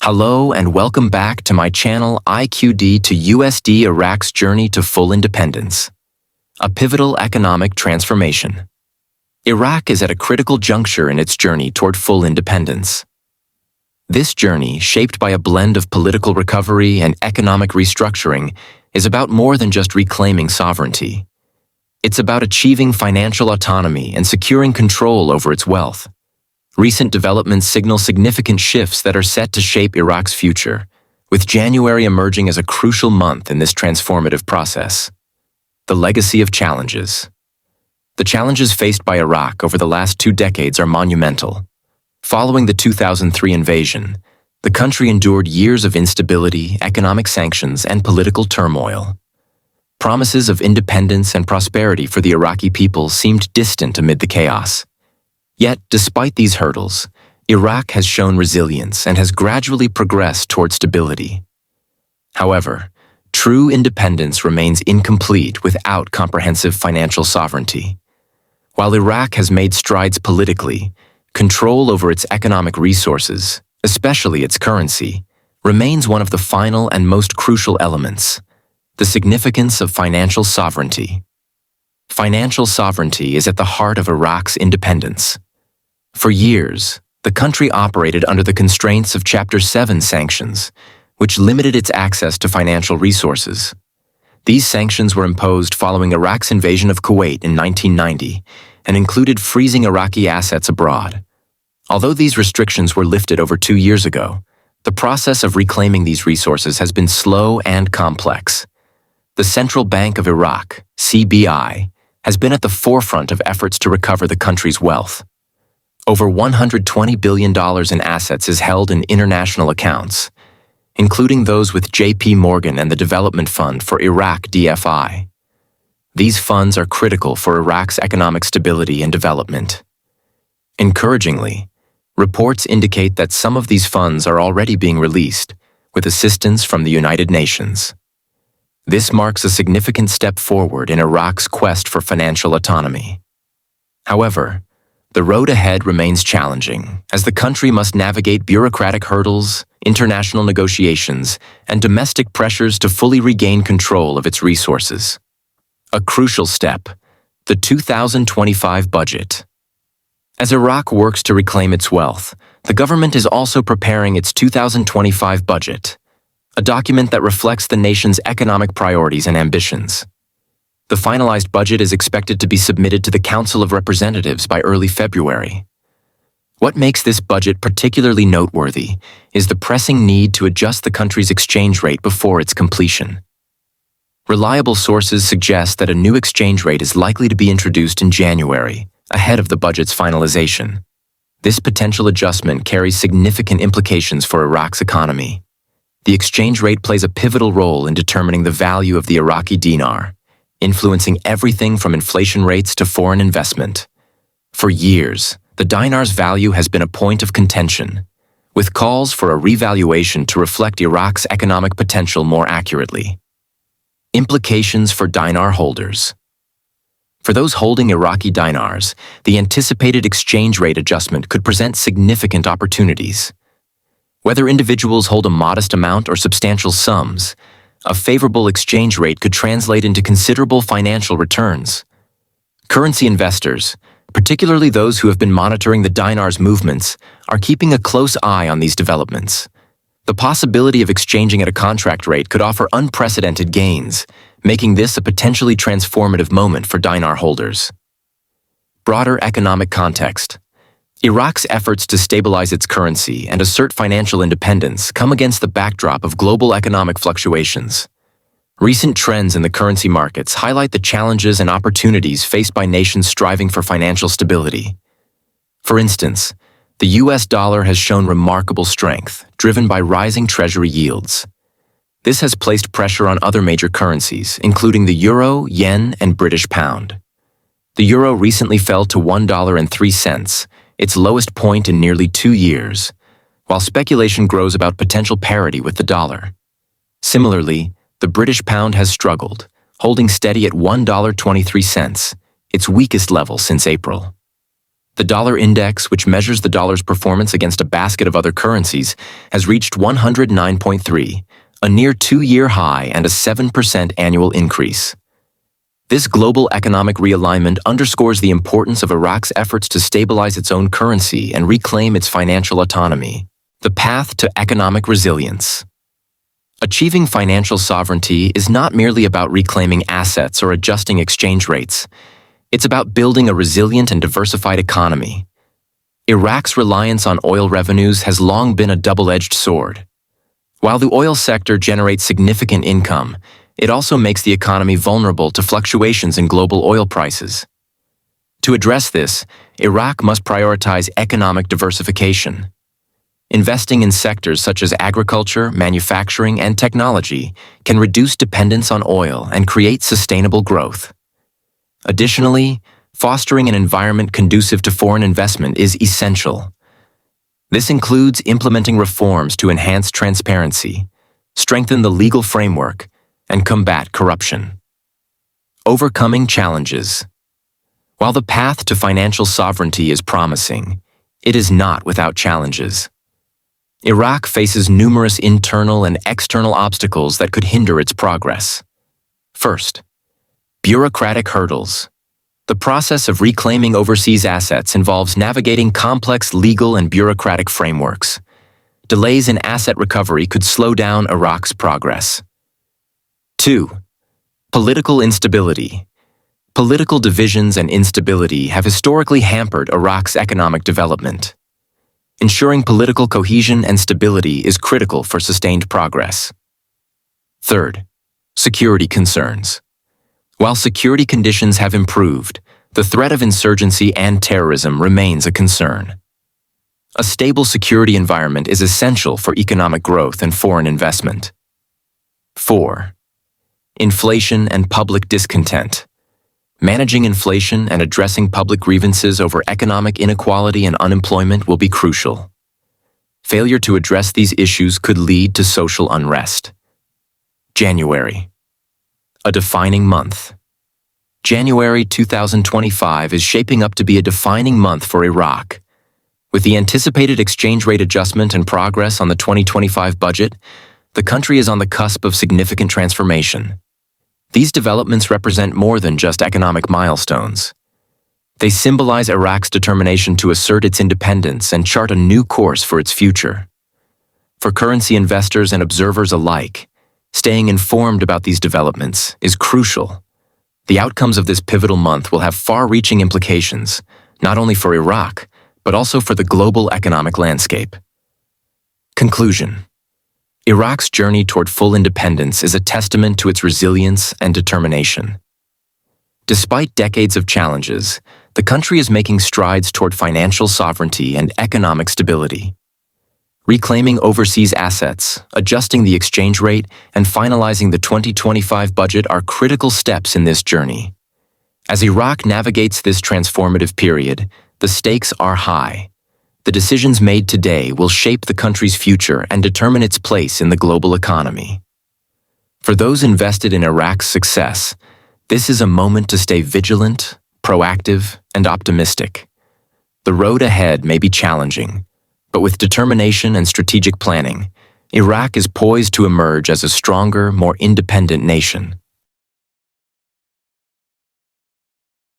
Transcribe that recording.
Hello and welcome back to my channel IQD to USD Iraq's journey to full independence. A pivotal economic transformation. Iraq is at a critical juncture in its journey toward full independence. This journey, shaped by a blend of political recovery and economic restructuring, is about more than just reclaiming sovereignty. It's about achieving financial autonomy and securing control over its wealth. Recent developments signal significant shifts that are set to shape Iraq's future, with January emerging as a crucial month in this transformative process. The legacy of challenges. The challenges faced by Iraq over the last 2 decades are monumental. Following the 2003 invasion, the country endured years of instability, economic sanctions, and political turmoil. Promises of independence and prosperity for the Iraqi people seemed distant amid the chaos. Yet, despite these hurdles, Iraq has shown resilience and has gradually progressed toward stability. However, true independence remains incomplete without comprehensive financial sovereignty. While Iraq has made strides politically, control over its economic resources, especially its currency, remains one of the final and most crucial elements: the significance of financial sovereignty. Financial sovereignty is at the heart of Iraq's independence. For years, the country operated under the constraints of Chapter 7 sanctions, which limited its access to financial resources. These sanctions were imposed following Iraq's invasion of Kuwait in 1990 and included freezing Iraqi assets abroad. Although these restrictions were lifted over 2 years ago, the process of reclaiming these resources has been slow and complex. The Central Bank of Iraq, CBI, has been at the forefront of efforts to recover the country's wealth. Over $120 billion in assets is held in international accounts, including those with JP Morgan and the Development Fund for Iraq DFI. These funds are critical for Iraq's economic stability and development. Encouragingly, reports indicate that some of these funds are already being released, with assistance from the United Nations. This marks a significant step forward in Iraq's quest for financial autonomy. However, the road ahead remains challenging, as the country must navigate bureaucratic hurdles, international negotiations, and domestic pressures to fully regain control of its resources. A crucial step: the 2025 budget. As Iraq works to reclaim its wealth, the government is also preparing its 2025 budget, a document that reflects the nation's economic priorities and ambitions. The finalized budget is expected to be submitted to the Council of Representatives by early February. What makes this budget particularly noteworthy is the pressing need to adjust the country's exchange rate before its completion. Reliable sources suggest that a new exchange rate is likely to be introduced in January, ahead of the budget's finalization. This potential adjustment carries significant implications for Iraq's economy. The exchange rate plays a pivotal role in determining the value of the Iraqi dinar, influencing everything from inflation rates to foreign investment. For years, the dinar's value has been a point of contention, with calls for a revaluation to reflect Iraq's economic potential more accurately. Implications for dinar holders. For those holding Iraqi dinars, the anticipated exchange rate adjustment could present significant opportunities. Whether individuals hold a modest amount or substantial sums, a favorable exchange rate could translate into considerable financial returns. Currency investors, particularly those who have been monitoring the dinar's movements, are keeping a close eye on these developments. The possibility of exchanging at a contract rate could offer unprecedented gains, making this a potentially transformative moment for dinar holders. Broader economic context. Iraq's efforts to stabilize its currency and assert financial independence come against the backdrop of global economic fluctuations. Recent trends in the currency markets highlight the challenges and opportunities faced by nations striving for financial stability. For instance, the US dollar has shown remarkable strength, driven by rising treasury yields. This has placed pressure on other major currencies, including the euro, yen, and British pound. The euro recently fell to $1.03, its lowest point in nearly 2 years, while speculation grows about potential parity with the dollar. Similarly, the British pound has struggled, holding steady at $1.23, its weakest level since April. The dollar index, which measures the dollar's performance against a basket of other currencies, has reached 109.3, a near two-year high and a 7% annual increase. This global economic realignment underscores the importance of Iraq's efforts to stabilize its own currency and reclaim its financial autonomy. The path to economic resilience. Achieving financial sovereignty is not merely about reclaiming assets or adjusting exchange rates. It's about building a resilient and diversified economy. Iraq's reliance on oil revenues has long been a double-edged sword. While the oil sector generates significant income, it also makes the economy vulnerable to fluctuations in global oil prices. To address this, Iraq must prioritize economic diversification. Investing in sectors such as agriculture, manufacturing, and technology can reduce dependence on oil and create sustainable growth. Additionally, fostering an environment conducive to foreign investment is essential. This includes implementing reforms to enhance transparency, strengthen the legal framework, and combat corruption. Overcoming challenges. While the path to financial sovereignty is promising, it is not without challenges. Iraq faces numerous internal and external obstacles that could hinder its progress. First, bureaucratic hurdles. The process of reclaiming overseas assets involves navigating complex legal and bureaucratic frameworks. Delays in asset recovery could slow down Iraq's progress. 2. Political instability. Political divisions and instability have historically hampered Iraq's economic development. Ensuring political cohesion and stability is critical for sustained progress. Third, security concerns. While security conditions have improved, the threat of insurgency and terrorism remains a concern. A stable security environment is essential for economic growth and foreign investment. 4. Inflation and public discontent. Managing inflation and addressing public grievances over economic inequality and unemployment will be crucial. Failure to address these issues could lead to social unrest. January. A defining month. January 2025 is shaping up to be a defining month for Iraq. With the anticipated exchange rate adjustment and progress on the 2025 budget, the country is on the cusp of significant transformation. These developments represent more than just economic milestones. They symbolize Iraq's determination to assert its independence and chart a new course for its future. For currency investors and observers alike, staying informed about these developments is crucial. The outcomes of this pivotal month will have far-reaching implications, not only for Iraq, but also for the global economic landscape. Conclusion. Iraq's journey toward full independence is a testament to its resilience and determination. Despite decades of challenges, the country is making strides toward financial sovereignty and economic stability. Reclaiming overseas assets, adjusting the exchange rate, and finalizing the 2025 budget are critical steps in this journey. As Iraq navigates this transformative period, the stakes are high. The decisions made today will shape the country's future and determine its place in the global economy. For those invested in Iraq's success, this is a moment to stay vigilant, proactive, and optimistic. The road ahead may be challenging, but with determination and strategic planning, Iraq is poised to emerge as a stronger, more independent nation.